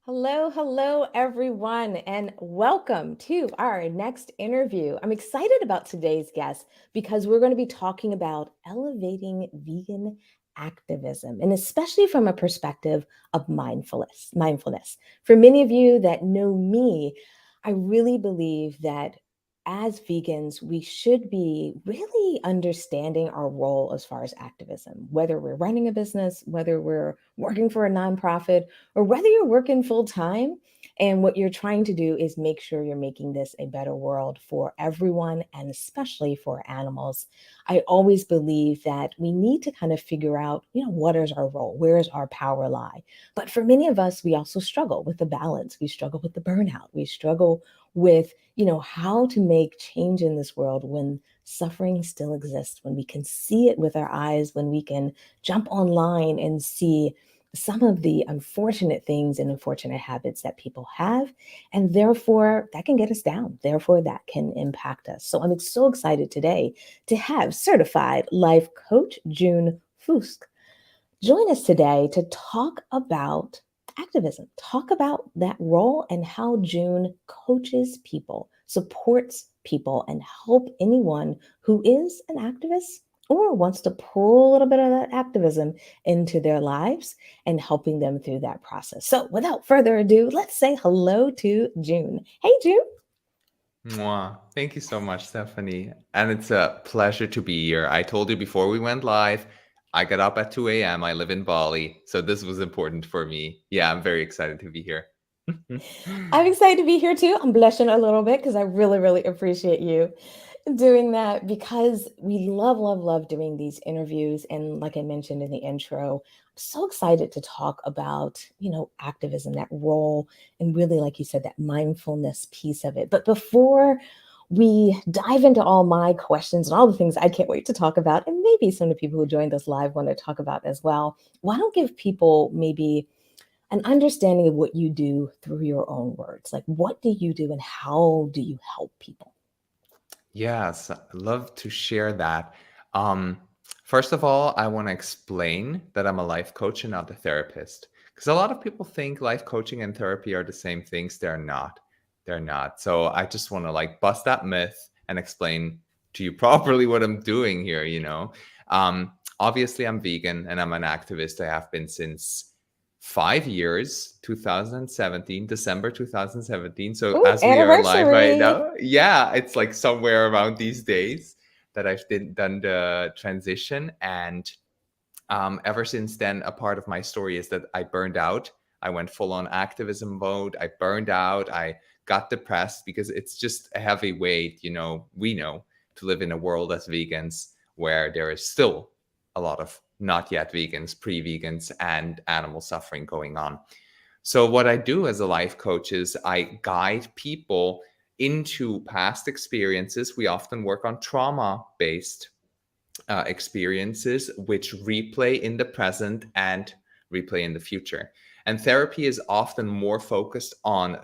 Hello, hello, everyone, and welcome to our next interview. I'm excited about today's guest because we're going to be talking about elevating vegan activism, and especially from a perspective of mindfulness. Mindfulness. For many of you that know me, I really believe that as vegans, we should be really understanding our role as far as activism, whether we're running a business, whether we're working for a nonprofit, or whether you're working full time and what you're trying to do is make sure you're making this a better world for everyone and especially for animals. I always believe that we need to kind of figure out, what is our role? Where is our power lie? But for many of us, we also struggle with the balance. We struggle with the burnout. We struggle with, how to make change in this world when suffering still exists, when we can see it with our eyes, when we can jump online and see some of the unfortunate things and unfortunate habits that people have. And therefore, that can get us down. Therefore, that can impact us. So I'm so excited today to have certified life coach Jun Fuchs join us today to talk about activism, talk about that role and how June coaches people, supports people, and help anyone who is an activist or wants to pull a little bit of that activism into their lives and helping them through that process. So without further ado, let's say hello to June. Hey, June. Mwah. Thank you so much, Stephanie. And it's a pleasure to be here. I told you before we went live, I got up at 2 a.m. I live in Bali. So this was important for me. Yeah, I'm very excited to be here. I'm excited to be here too. I'm blushing a little bit because I really, really appreciate you doing that because we love, love, love doing these interviews. And like I mentioned in the intro, I'm so excited to talk about, activism, that role, and really, like you said, that mindfulness piece of it. But before we dive into all my questions and all the things I can't wait to talk about, and maybe some of the people who joined us live want to talk about as well, why don't give people maybe an understanding of what you do through your own words? Like, what do you do and how do you help people? Yes, I'd love to share that. Um, First of all, I want to explain that I'm a life coach and not a therapist. Because a lot of people think life coaching and therapy are the same things. They're not. They're not. So I just want to bust that myth and explain to you properly what I'm doing here. Obviously, I'm vegan and I'm an activist. I have been since 5 years, 2017, December 2017. So Ooh, as we are live right anniversary. now, yeah, it's like somewhere around these days that done the transition. And ever since then, a part of my story is that I burned out. I went full on activism mode. I burned out. I got depressed because it's just a heavy weight, we know, to live in a world as vegans where there is still a lot of not yet vegans, pre-vegans, and animal suffering going on. So what I do as a life coach is I guide people into past experiences. We often work on trauma-based experiences which replay in the present and replay in the future. And therapy is often more focused on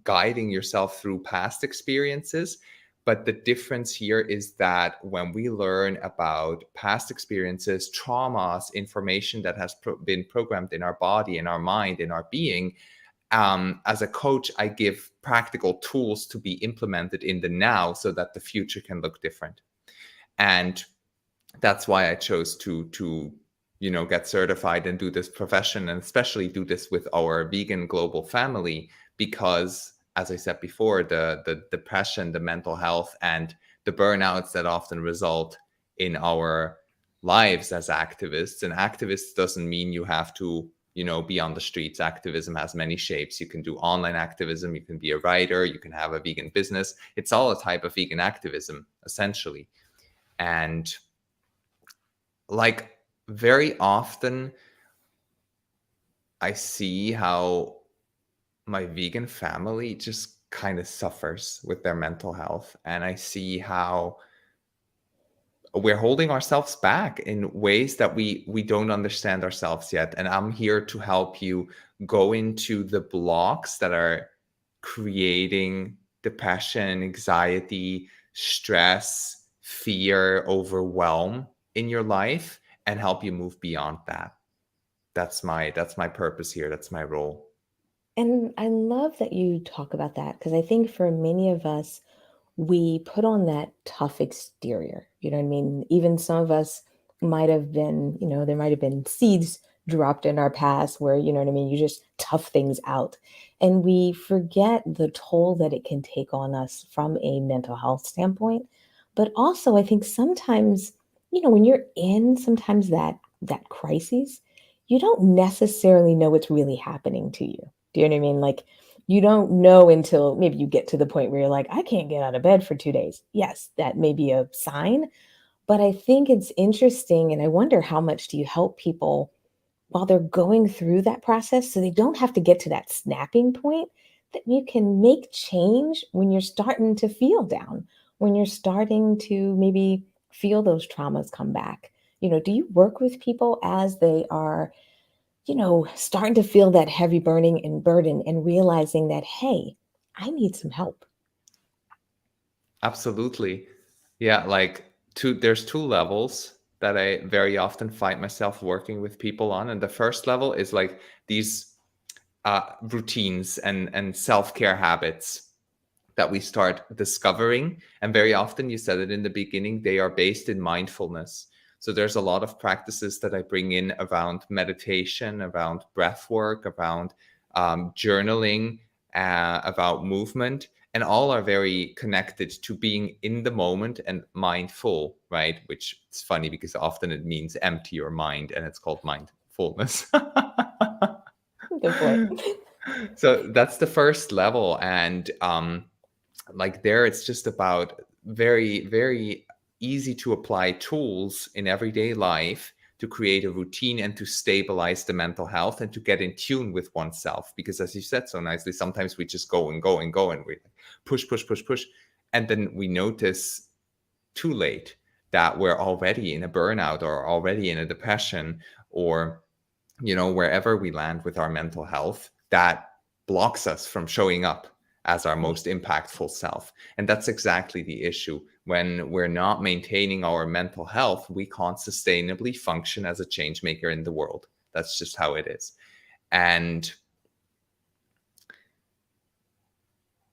guiding yourself through past experiences. But the difference here is that when we learn about past experiences, traumas, information that has been programmed in our body, in our mind, in our being, as a coach, I give practical tools to be implemented in the now so that the future can look different. And that's why I chose to get certified and do this profession, and especially do this with our vegan global family, because as I said before, the depression, the mental health, and the burnouts that often result in our lives as activists. And activists doesn't mean you have to be on the streets. Activism has many shapes. You can do online activism, you can be a writer, you can have a vegan business. It's all a type of vegan activism, essentially. And like very often I see how my vegan family just kind of suffers with their mental health, and I see how we're holding ourselves back in ways that we don't understand ourselves yet. And I'm here to help you go into the blocks that are creating depression, anxiety, stress, fear, overwhelm in your life, and help you move beyond that. That's my purpose here. That's my role. And I love that you talk about that because I think for many of us, we put on that tough exterior. You know what I mean? Even some of us might have been, there might have been seeds dropped in our past where, you know what I mean, you just tough things out. And we forget the toll that it can take on us from a mental health standpoint. But also, I think sometimes, when you're in sometimes that crisis, you don't necessarily know what's really happening to you. Do you know what I mean? Like you don't know until maybe you get to the point where you're like, I can't get out of bed for 2 days. Yes, that may be a sign, but I think it's interesting. And I wonder how much do you help people while they're going through that process so they don't have to get to that snapping point, that you can make change when you're starting to feel down, when you're starting to maybe feel those traumas come back. Do you work with people as they are starting to feel that heavy burning and burden and realizing that, hey, I need some help? Absolutely. Yeah, like there's two levels that I very often find myself working with people on. And the first level is like these routines and self-care habits that we start discovering. And very often, you said it in the beginning, they are based in mindfulness. So there's a lot of practices that I bring in around meditation, around breath work, around journaling, about movement, and all are very connected to being in the moment and mindful, right? Which is funny because often it means empty your mind and it's called mindfulness. Good point. So that's the first level. And like there, it's just about very, very easy to apply tools in everyday life to create a routine and to stabilize the mental health and to get in tune with oneself. Because as you said so nicely, sometimes we just go and go and go and we push, push, push, push. And then we notice too late that we're already in a burnout or already in a depression, or wherever we land with our mental health, that blocks us from showing up as our Right. most impactful self. And that's exactly the issue. When we're not maintaining our mental health, we can't sustainably function as a change maker in the world. That's just how it is. And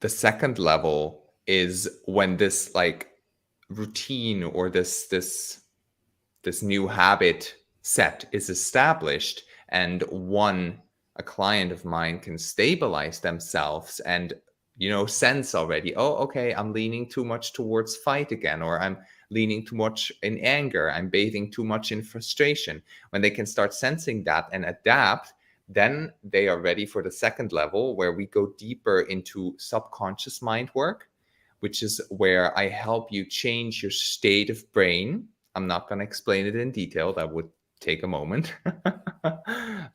the second level is when this like routine or this new habit set is established, and a client of mine can stabilize themselves and sense already, oh, okay, I'm leaning too much towards fight again, or I'm leaning too much in anger, I'm bathing too much in frustration. When they can start sensing that and adapt, then they are ready for the second level, where we go deeper into subconscious mind work, which is where I help you change your state of brain. I'm not going to explain it in detail. That would take a moment.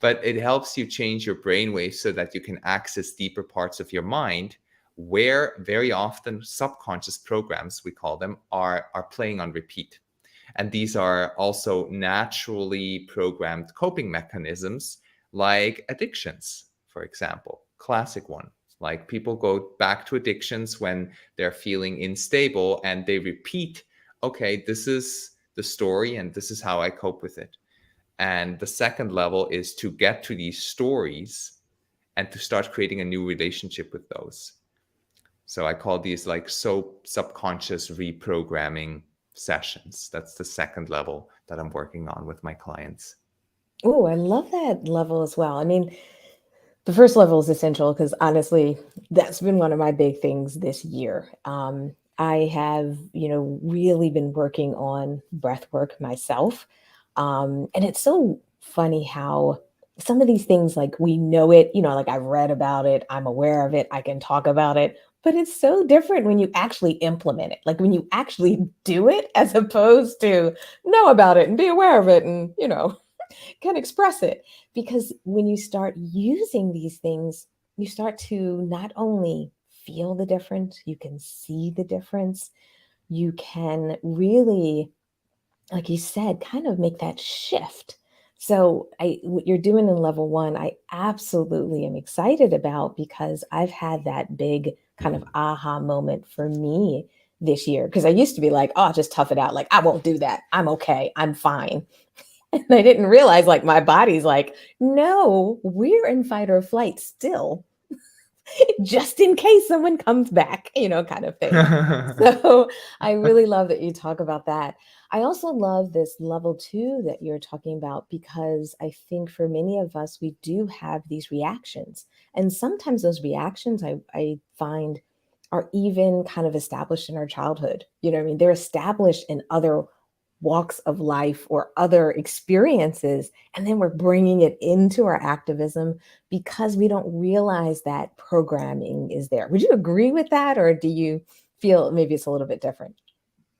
But it helps you change your brainwaves so that you can access deeper parts of your mind, where very often subconscious programs, we call them, are playing on repeat. And these are also naturally programmed coping mechanisms, like addictions, for example, classic one. Like people go back to addictions when they're feeling unstable and they repeat, okay, this is the story and this is how I cope with it. And the second level is to get to these stories and to start creating a new relationship with those. So I call these like subconscious reprogramming sessions. That's the second level that I'm working on with my clients. Oh, I love that level as well. I mean, the first level is essential because honestly, that's been one of my big things this year. I have, really been working on breath work myself. And it's so funny how some of these things, like we know it, like I've read about it, I'm aware of it, I can talk about it, but it's so different when you actually implement it, like when you actually do it, as opposed to know about it and be aware of it and, can express it. Because when you start using these things, you start to not only feel the difference, you can see the difference, you can really, like you said, kind of make that shift. So what you're doing in level one, I absolutely am excited about because I've had that big kind of aha moment for me this year. Because I used to be like, oh, just tough it out. Like, I won't do that. I'm okay. I'm fine. And I didn't realize like my body's like, no, we're in fight or flight still. just in case someone comes back, kind of thing. So I really love that you talk about that. I also love this level two that you're talking about, because I think for many of us, we do have these reactions. And sometimes those reactions I find are even kind of established in our childhood. You know what I mean? They're established in other walks of life or other experiences. And then we're bringing it into our activism because we don't realize that programming is there. Would you agree with that? Or do you feel maybe it's a little bit different?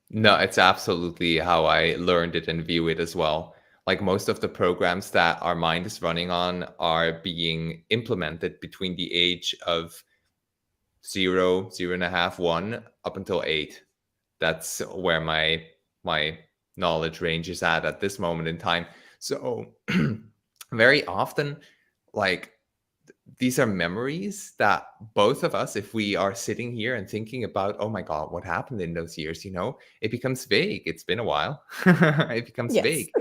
No, it's absolutely how I learned it and view it as well. Like most of the programs that our mind is running on are being implemented between the age of 0.5, 1, up until 8. That's where my knowledge range is at this moment in time. So very often, like, these are memories that both of us, if we are sitting here and thinking about, oh my God, what happened in those years, it becomes vague. It's been a while. It becomes Yes. vague.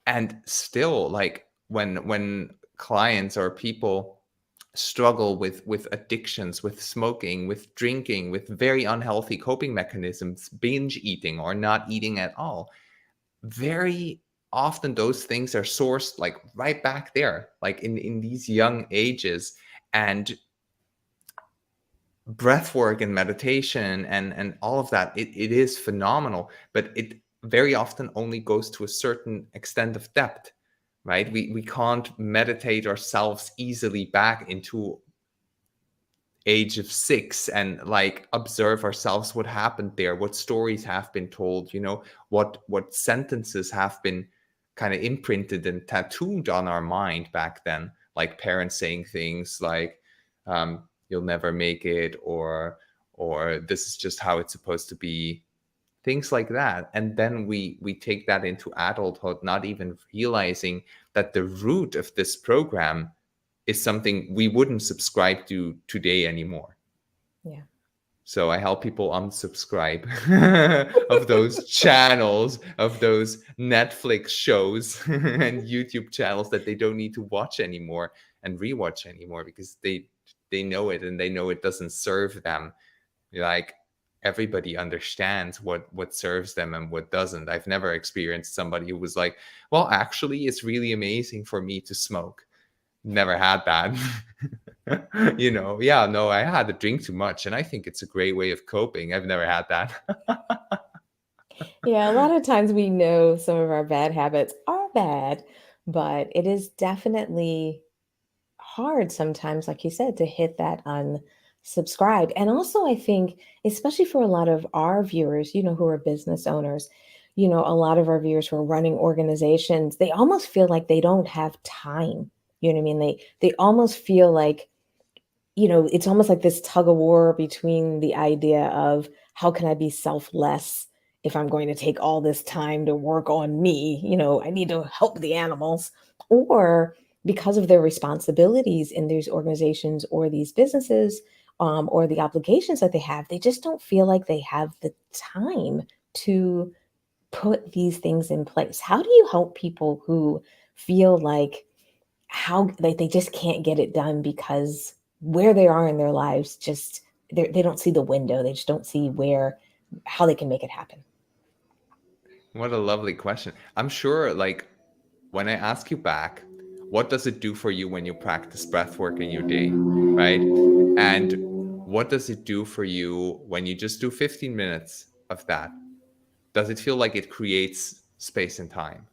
And still, like, when clients or people struggle with addictions, with smoking, with drinking, with very unhealthy coping mechanisms, binge eating or not eating at all, very often those things are sourced like right back there, like in these young ages. And breath work and meditation and all of that, it is phenomenal, but it very often only goes to a certain extent of depth, right? We can't meditate ourselves easily back into age of 6 and like observe ourselves, what happened there, what stories have been told, what sentences have been kind of imprinted and tattooed on our mind back then, like parents saying things like, you'll never make it, or this is just how it's supposed to be, things like that. And then we take that into adulthood, not even realizing that the root of this program is something we wouldn't subscribe to today anymore. Yeah. So I help people unsubscribe of those channels, of those Netflix shows and YouTube channels that they don't need to watch anymore and rewatch anymore, because they know it, and they know it doesn't serve them. Like, everybody understands what serves them and what doesn't. I've never experienced somebody who was like, well, actually, it's really amazing for me to smoke. Never had that. Yeah, no, I had to drink too much, and I think it's a great way of coping. I've never had that. Yeah, a lot of times we know some of our bad habits are bad, but it is definitely hard sometimes, like you said, to hit that unsubscribe. And also, I think, especially for a lot of our viewers, who are business owners, a lot of our viewers who are running organizations, they almost feel like they don't have time. You know what I mean? They almost feel like, it's almost like this tug of war between the idea of how can I be selfless if I'm going to take all this time to work on me? I need to help the animals. Or because of their responsibilities in these organizations or these businesses, or the obligations that they have, they just don't feel like they have the time to put these things in place. How do you help people who feel like they just can't get it done because where they are in their lives, just they don't see the window, they just don't see how they can make it happen? What a lovely question. I'm sure, like, when I ask you back, what does it do for you when you practice breath work in your day, right? And what does it do for you when you just do 15 minutes of that? Does it feel like it creates space and time?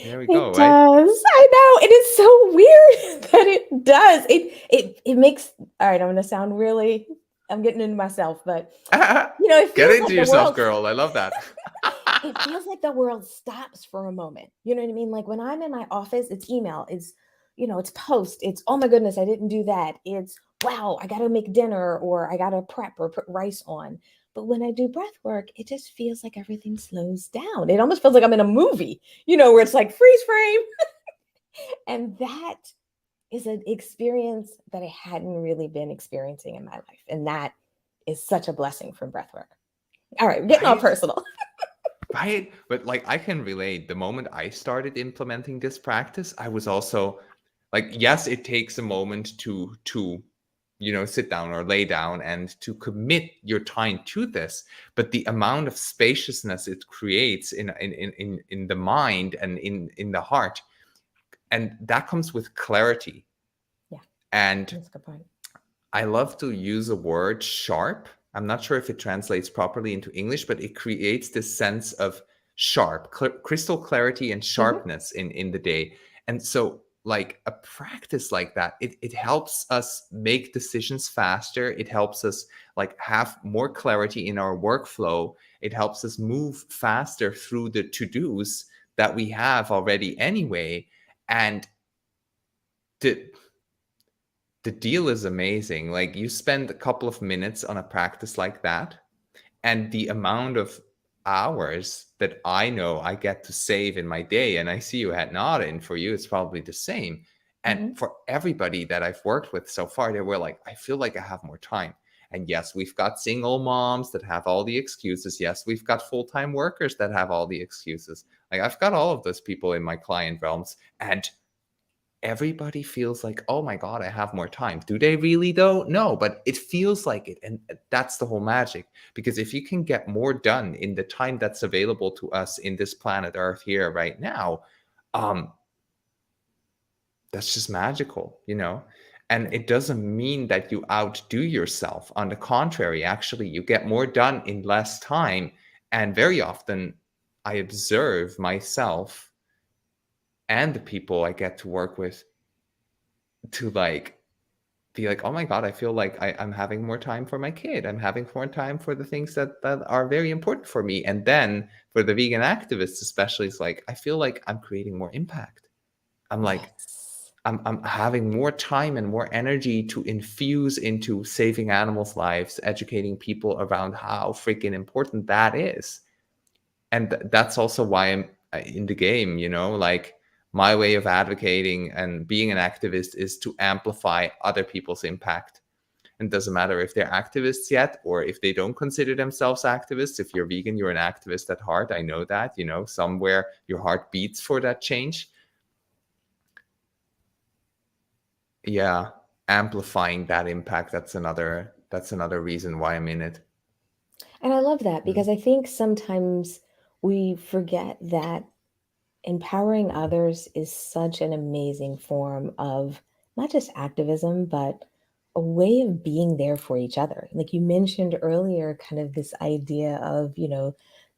There we go, It right? does. I know. It is so weird that it does. It makes, all right, I'm gonna sound really, I'm getting into myself, but it Get feels into like the yourself, world girl. I love that. it feels like the world stops for a moment. You know what I mean? Like when I'm in my office, it's email, it's post, it's oh my goodness, I didn't do that. It's wow, I gotta make dinner, or I gotta prep or put rice on. But when I do breath work, it just feels like everything slows down. It almost feels like I'm in a movie, where it's like freeze frame. And that is an experience that I hadn't really been experiencing in my life. And that is such a blessing from breath work. All right, getting all Right? personal. Right? But like, I can relate. The moment I started implementing this practice, I was also Like, yes, it takes a moment to sit down or lay down and to commit your time to this, but the amount of spaciousness it creates in the mind and in the heart, and that comes with clarity. Yeah, And that's a good point. I love to use a word, sharp. I'm not sure if it translates properly into English, but it creates this sense of sharp, crystal clarity and Hmm. sharpness in the day. And so, like a practice like that, it helps us make decisions faster. It helps us like have more clarity in our workflow. It helps us move faster through the to-dos that we have already anyway. And the the deal is amazing. Like, you spend a couple of minutes on a practice like that, and the amount of hours that I know I get to save in my day, and I see you had not, and for you, it's probably the same. And Hmm. for everybody that I've worked with so far, they were like, I feel like I have more time. And yes, we've got single moms that have all the excuses. Yes, we've got full-time workers that have all the excuses. Like, I've got all of those people in my client realms, and everybody feels like, oh my God, I have more time. Do they really though? No, but it feels like it. And that's the whole magic. Because if you can get more done in the time that's available to us in this planet Earth here right now, um, that's just magical. And Yeah. it doesn't mean that you outdo yourself. On the contrary, actually, you get more done in less time. And very often I observe myself and the people I get to work with to like be like, oh my God, I feel like I'm having more time for my kid. I'm having more time for the things that are very important for me. And then for the vegan activists, especially, it's like, I feel like I'm creating more impact. I'm like, Yes. I'm having more time and more energy to infuse into saving animals' lives, educating people around how freaking important that is. And that's also why I'm in the game. Like, my way of advocating and being an activist is to amplify other people's impact. And it doesn't matter if they're activists yet or if they don't consider themselves activists. If you're vegan, you're an activist at heart. I know that. Somewhere your heart beats for that change. Yeah, amplifying that impact, that's another reason why I'm in it. And I love that Mm. because I think sometimes we forget that empowering others is such an amazing form of not just activism, but a way of being there for each other. Like you mentioned earlier, kind of this idea of,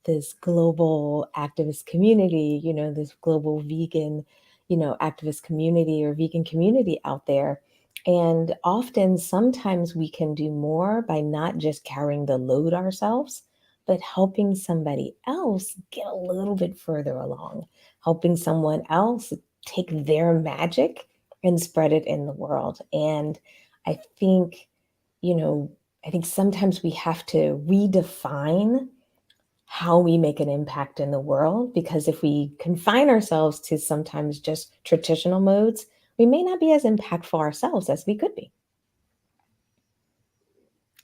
this global activist community, this global vegan, activist community or vegan community out there. And often, sometimes we can do more by not just carrying the load ourselves, but helping somebody else get a little bit further along, helping someone else take their magic and spread it in the world. And I think, you know, I think sometimes we have to redefine how we make an impact in the world because if we confine ourselves to sometimes just traditional modes, we may not be as impactful ourselves as we could be.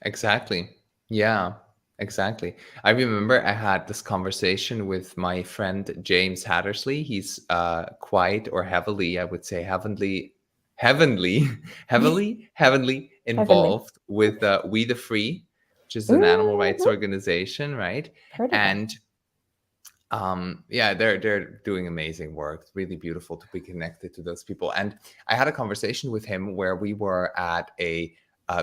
Exactly. Yeah, exactly. I remember I had this conversation with my friend James Hattersley. He's quite or heavily, I would say, heavenly, heavenly Heavenly. involved with We the Free, which is an animal rights Hmm. organization, right? Heard of that. And yeah, they're doing amazing work. It's really beautiful to be connected to those people. And I had a conversation with him where we were at a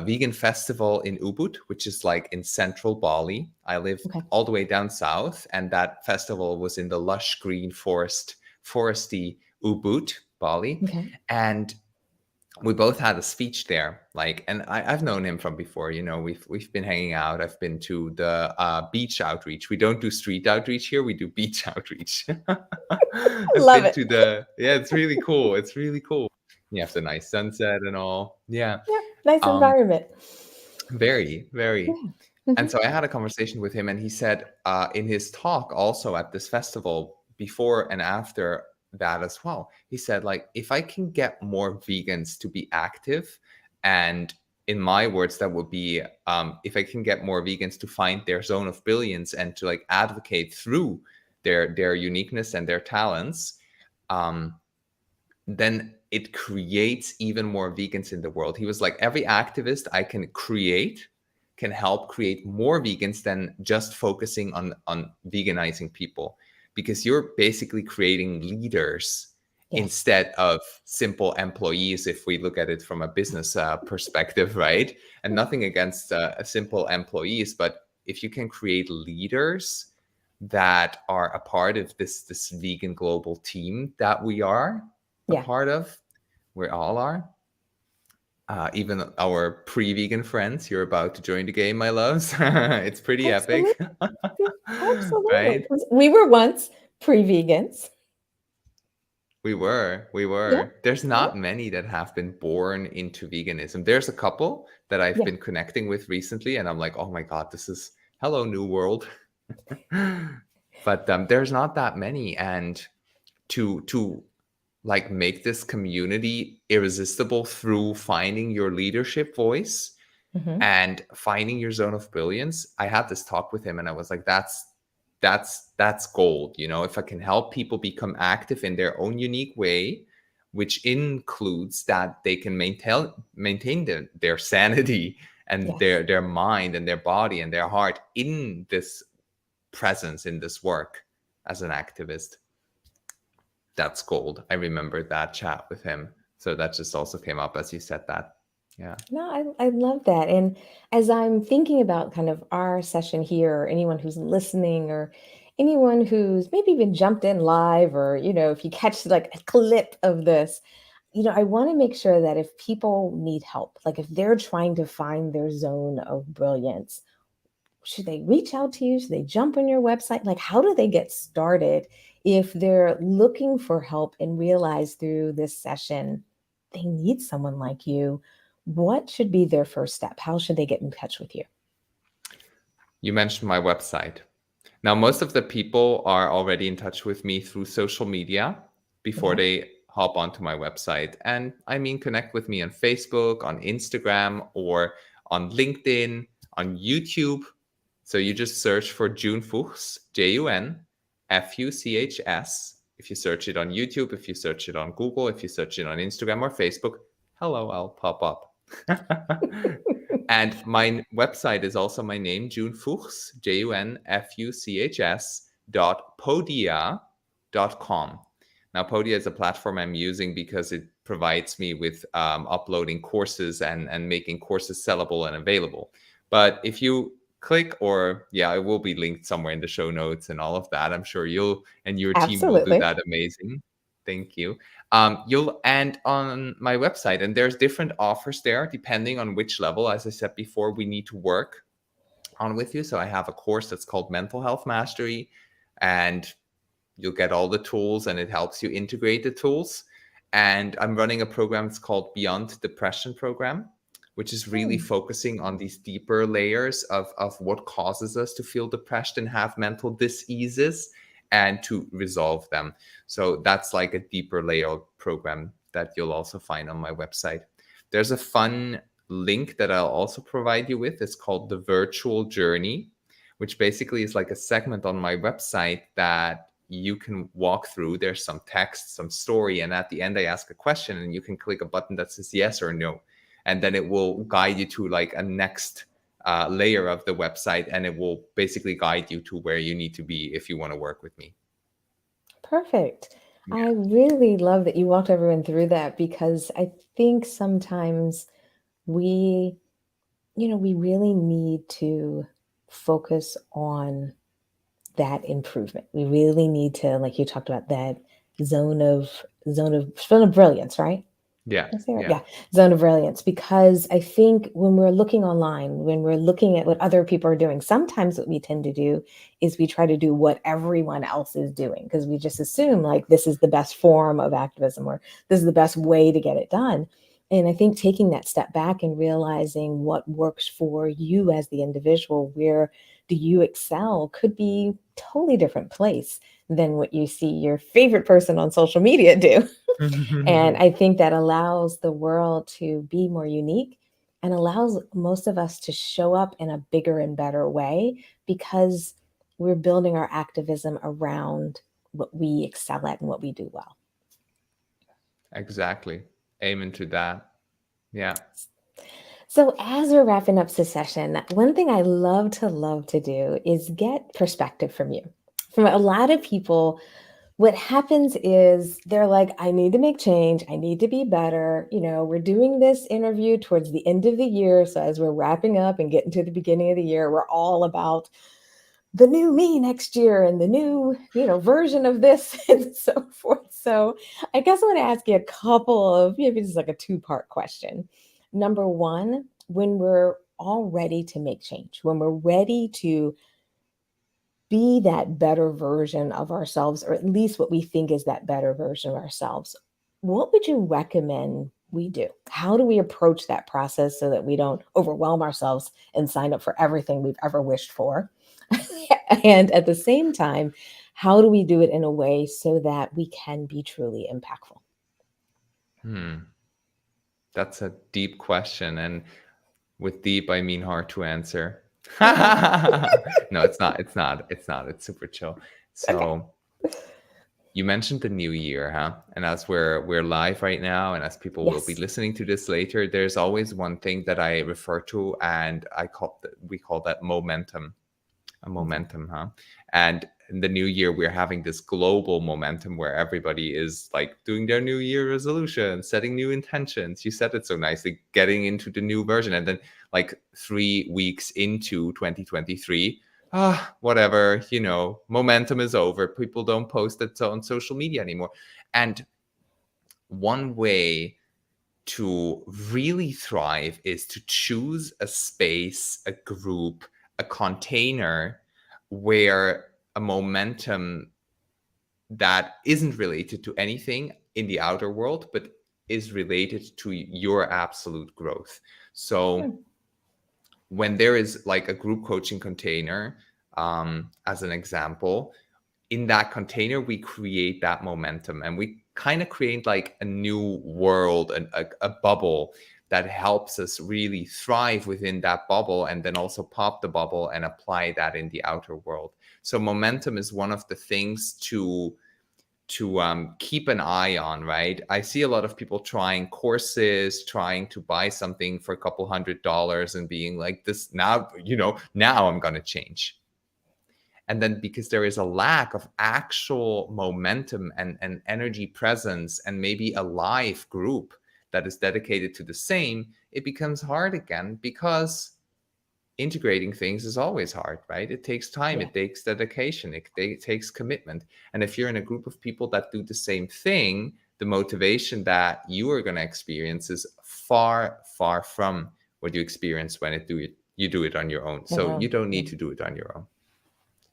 vegan festival in Ubud, which is like in central Bali. I live Okay. all the way down south, and that festival was in the lush green foresty Ubud, Bali. Okay. And we both had a speech there, like, and I've known him from before. We've been hanging out. I've been to the beach outreach. We don't do street outreach here, we do beach outreach. I've Love been it. to the yeah, it's really cool. It's really cool. You have the nice sunset and all. Yeah. Yeah. Nice um environment. Very, very. Yeah. And Hmm. so I had a conversation with him, and he said in his talk also at this festival, before and after that as well, he said, like, if I can get more vegans to be active, and in my words, that would be if I can get more vegans to find their zone of brilliance and to like advocate through their uniqueness and their talents, um, then it creates even more vegans in the world. He was like, every activist I can create can help create more vegans than just focusing on veganizing people, because you're basically creating leaders Yes. instead of simple employees, if we look at it from a business perspective, right? And nothing against simple employees, but if you can create leaders that are a part of this vegan global team that we are a Yeah. part of, we all are, even our pre-vegan friends, you're about to join the game, my loves. It's pretty Absolutely. epic. Absolutely. Right? 'Cause we were once pre-vegans. We Yeah. were. There's Yeah. not many that have been born into veganism. There's a couple that I've Yeah. been connecting with recently, and I'm like, oh my God, this is hello, new world. But there's not that many. And to like make this community irresistible through finding your leadership voice Hmm. and finding your zone of brilliance. I had this talk with him and I was like, that's gold. You know, if I can help people become active in their own unique way, which includes that they can maintain their sanity and Yes. their mind and their body and their heart in this presence, in this work as an activist, that's gold. I remember that chat with him. So that just also came up as you said that. Yeah. No, I love that. And as I'm thinking about kind of our session here, or anyone who's listening, or anyone who's maybe even jumped in live, or, if you catch like a clip of this, I want to make sure that if people need help, like if they're trying to find their zone of brilliance, should they reach out to you? Should they jump on your website? Like, how do they get started if they're looking for help and realize through this session they need someone like you? What should be their first step? How should they get in touch with you? You mentioned my website. Now, most of the people are already in touch with me through social media before Yeah. they hop onto my website. And I mean, connect with me on Facebook, on Instagram, or on LinkedIn, on YouTube. So you just search for Jun Fuchs, JunFuchs. If you search it on YouTube, if you search it on Google, if you search it on Instagram or Facebook, hello, I'll pop up. And my website is also my name, Jun Fuchs, JunFuchs.podia.com. Now, Podia is a platform I'm using because it provides me with uploading courses and making courses sellable and available. But if you click, or yeah, it will be linked somewhere in the show notes and all of that. I'm sure you'll and your team will do Absolutely. that amazing. Thank you. You'll and on my website, and there's different offers there depending on which level, as I said before, we need to work on with you. So I have a course that's called Mental Health Mastery, and you'll get all the tools and it helps you integrate the tools. And I'm running a program, it's called Beyond Depression program, which is really Hmm. focusing on these deeper layers of what causes us to feel depressed and have mental diseases and to resolve them. So that's like a deeper layer program that you'll also find on my website. There's a fun link that I'll also provide you with. It's called the Virtual Journey, which basically is like a segment on my website that you can walk through. There's some text, some story, and at the end I ask a question and you can click a button that says yes or no. And then it will guide you to like a next layer of the website, and it will basically guide you to where you need to be if you want to work with me. Perfect. Yeah. I really love that you walked everyone through that, because I think sometimes we, we really need to focus on that improvement. We really need to, like you talked about, that zone of brilliance, right? Yeah. Is there? Yeah. Yeah, zone of brilliance. Because I think when we're looking online, when we're looking at what other people are doing, sometimes what we tend to do is we try to do what everyone else is doing, because we just assume like this is the best form of activism, or this is the best way to get it done. And I think taking that step back and realizing what works for you as the individual, where do you excel, could be totally different place than what you see your favorite person on social media do. And I think that allows the world to be more unique and allows most of us to show up in a bigger and better way, because we're building our activism around what we excel at and what we do well. Exactly. Aiming to that. Yeah. So, as we're wrapping up this session, one thing I love to do is get perspective from you. From a lot of people, what happens is they're like, I need to make change. I need to be better. We're doing this interview towards the end of the year. So, as we're wrapping up and getting to the beginning of the year, we're all about the new me next year and the new version of this and so forth. So I guess I want to ask you a couple of, maybe this is like a two-part question. Number one, when we're all ready to make change, when we're ready to be that better version of ourselves, or at least what we think is that better version of ourselves, what would you recommend we do? How do we approach that process so that we don't overwhelm ourselves and sign up for everything we've ever wished for? And at the same time, how do we do it in a way so that we can be truly impactful? Hmm. That's a deep question. And with deep, I mean hard to answer. No, it's not. It's not. It's not. It's super chill. Okay. So you mentioned the new year, huh? And as we're live right now, and as people will be Yes. listening to this later, there's always one thing that I refer to, and we call that momentum. A Okay. momentum, huh? And in the new year, we're having this global momentum where everybody is like doing their new year resolution, setting new intentions. You said it so nicely, getting into the new version. And then, like 3 weeks into 2023, whatever, momentum is over. People don't post it on social media anymore. And one way to really thrive is to choose a space, a group, a container where a momentum that isn't related to anything in the outer world, but is related to your absolute growth. So Hmm. when there is like a group coaching container, as an example, in that container, we create that momentum and we kind of create like a new world and a bubble that helps us really thrive within that bubble, and then also pop the bubble and apply that in the outer world. So momentum is one of the things to keep an eye on, right? I see a lot of people trying courses, trying to buy something for a couple $100 and being like, this now, now I'm going to change. And then because there is a lack of actual momentum and energy presence and maybe a live group that is dedicated to the same, it becomes hard again, because integrating things is always hard, right? It takes time, Yeah. it takes dedication, it takes commitment. And if you're in a group of people that do the same thing, the motivation that you are going to experience is far, far from what you experience when you do it on your own. On So our you own. don't Yeah. need to do it on your own.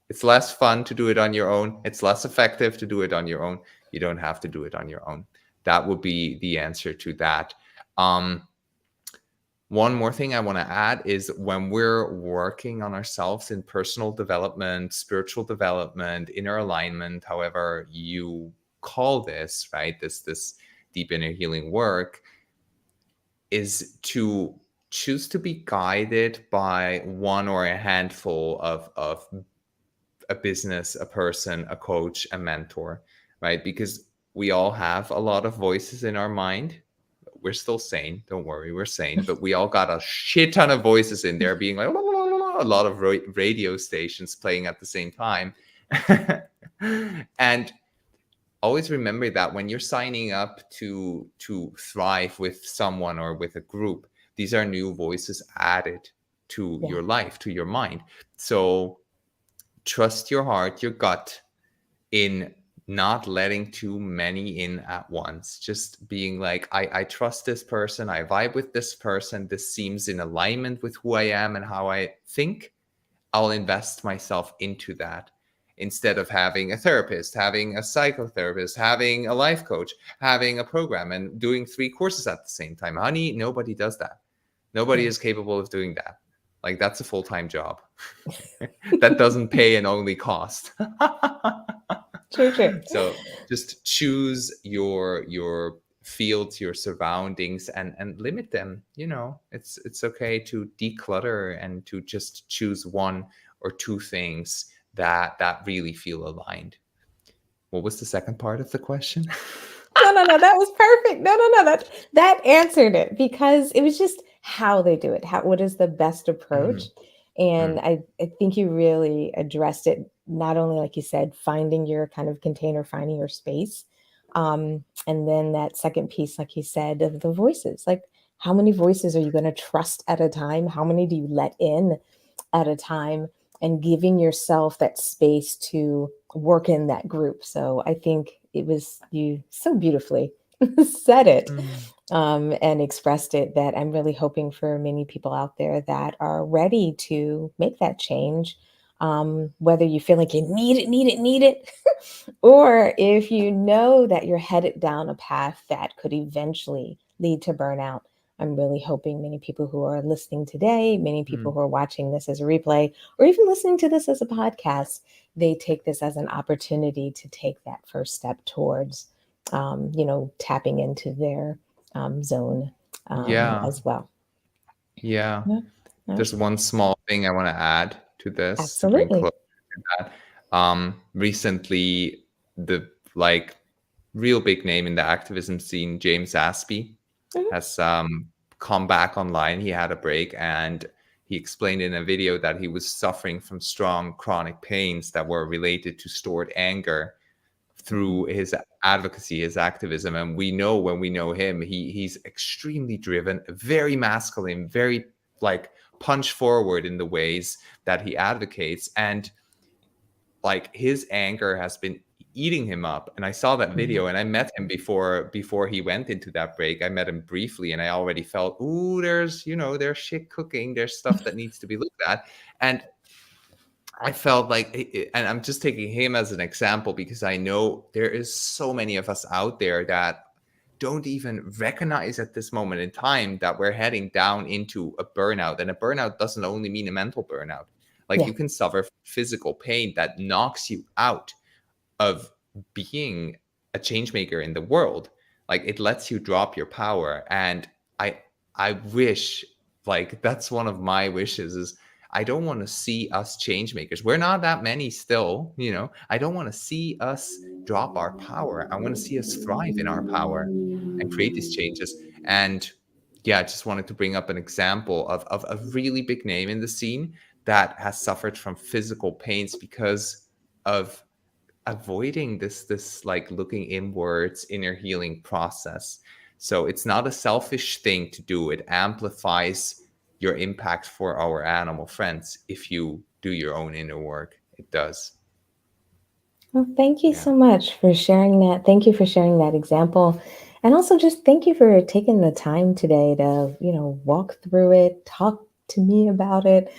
It's less fun to do it on your own. It's less effective to do it on your own. You don't have to do it on your own. That would be the answer to that. Um, One more thing I want to add is when we're working on ourselves in personal development, spiritual development, inner alignment, however you call this, right? This deep inner healing work is to choose to be guided by one or a handful of a business, a person, a coach, a mentor, right? Because we all have a lot of voices in our mind. We're still sane. Don't worry, we're sane. But we all got a shit ton of voices in there being like, "La, la, la, la," a lot of radio stations playing at the same time. And always remember that when you're signing up to thrive with someone or with a group, these are new voices added to Yeah. your life, to your mind. So trust your heart, your gut, in not letting too many in at once. Just being like, I trust this person, I vibe with this person, this seems in alignment with who I am and how I think. I'll invest myself into that, instead of having a therapist, having a psychotherapist, having a life coach, having a program, and doing 3 courses at the same time. Honey, nobody does that. Nobody No. is capable of doing that. Like, that's a full-time job. That doesn't pay and only cost. True, true. So just choose your fields, your surroundings, and limit them. It's okay to declutter and to just choose one or two things that really feel aligned. What was the second part of the question? No, that was perfect. No, that answered it, because it was just how they do it. What is the best approach? Mhm. And Mm. I think you really addressed it, not only, like you said, finding your kind of container, finding your space. And then that second piece, like you said, of the voices. Like, how many voices are you going to trust at a time? How many do you let in at a time? And giving yourself that space to work in that group. So I think it was, you so beautifully said it, Mm. and expressed it, that I'm really hoping for many people out there that are ready to make that change. Whether you feel like you need it, or if you know that you're headed down a path that could eventually lead to burnout. I'm really hoping many people who are listening today, many people Mm. who are watching this as a replay, or even listening to this as a podcast, they take this as an opportunity to take that first step towards, tapping into their zone, Yeah. as well. Yeah. Yeah, yeah, There's one small thing I want to add to this to bring absolutely. close to that. Recently, the like real big name in the activism scene, James Aspey, Mhm. has come back online. He had a break, and he explained in a video that he was suffering from strong chronic pains that were related to stored anger through his advocacy, his activism. And we know, when we know him, he's extremely driven, very masculine, very like punch forward in the ways that he advocates. And like his anger has been eating him up. And I saw that Mhm. video, and I met him before he went into that break. I met him briefly, and I already felt, ooh, there's shit cooking, there's stuff that needs to be looked at. And I felt like, and I'm just taking him as an example because I know there is so many of us out there that don't even recognize at this moment in time that we're heading down into a burnout. And a burnout doesn't only mean a mental burnout. Like, Yeah. you can suffer physical pain that knocks you out of being a change maker in the world. Like, it lets you drop your power. And i I wish, like, that's one of my wishes, is I don't want to see us change makers. We're not that many still, I don't want to see us drop our power. I want to see us thrive in our power and create these changes. And yeah, I just wanted to bring up an example of a really big name in the scene that has suffered from physical pains because of avoiding this like looking inwards inner healing process. So it's not a selfish thing to do. It amplifies your impact for our animal friends if you do your own inner work. It does. Well, thank you Yeah. so much for sharing that. Thank you for sharing that example. And also, just thank you for taking the time today to, walk through it, talk to me about it,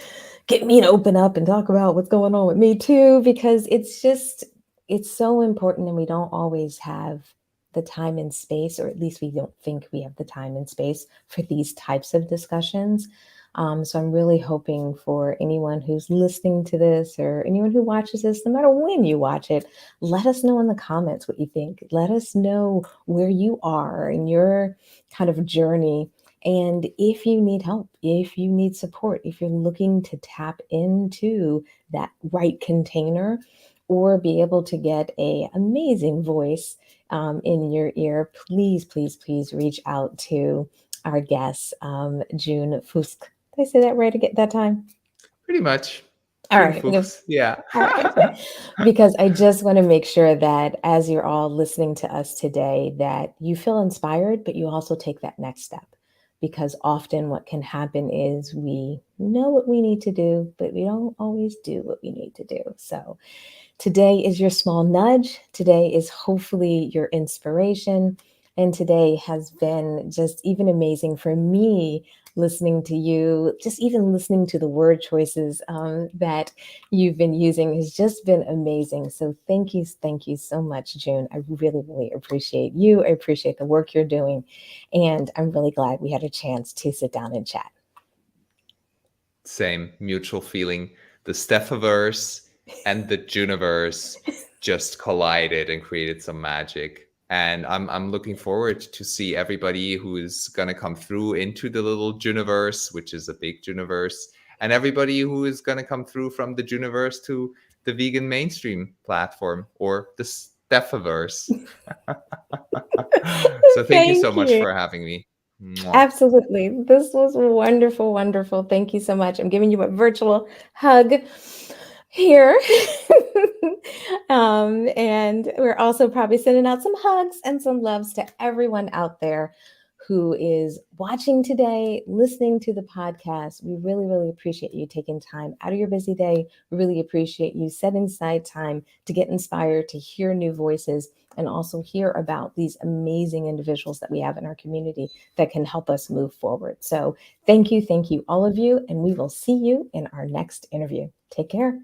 get me to open up and talk about what's going on with me too, because it's so important, and we don't always have the time and space, or at least we don't think we have the time and space for these types of discussions. So I'm really hoping for anyone who's listening to this, or anyone who watches this, no matter when you watch it, let us know in the comments what you think. Let us know where you are in your kind of journey. And if you need help, if you need support, if you're looking to tap into that right container, or be able to get a amazing voice, in your ear, please, please, please reach out to our guest, Jun Fuchs. Did I say that right again that time? Pretty much. All Jun right. Fuchs. Yeah. All right. Because I just want to make sure that as you're all listening to us today, that you feel inspired, but you also take that next step. Because often what can happen is we know what we need to do, but we don't always do what we need to do. So today is your small nudge. Today is hopefully your inspiration. And today has been just even amazing for me, listening to you, just even listening to the word choices, that you've been using has just been amazing. So thank you so much, June. I really, really appreciate you. I appreciate the work you're doing. And I'm really glad we had a chance to sit down and chat. Same mutual feeling. The Stephaverse and the Juniverse just collided and created some magic. And I'm looking forward to see everybody who is gonna come through into the little Juniverse, which is a big Juniverse, and everybody who is gonna come through from the Juniverse to the vegan mainstream platform or the Stephaverse. So thank you Thank so much you. for having me. Mwah. Absolutely. This was wonderful, wonderful. Thank you so much. I'm giving you a virtual hug here. And we're also probably sending out some hugs and some loves to everyone out there who is watching today, listening to the podcast. We really, really appreciate you taking time out of your busy day. We really appreciate you setting aside time to get inspired, to hear new voices, and also hear about these amazing individuals that we have in our community that can help us move forward. So thank you, all of you, and we will see you in our next interview. Take care.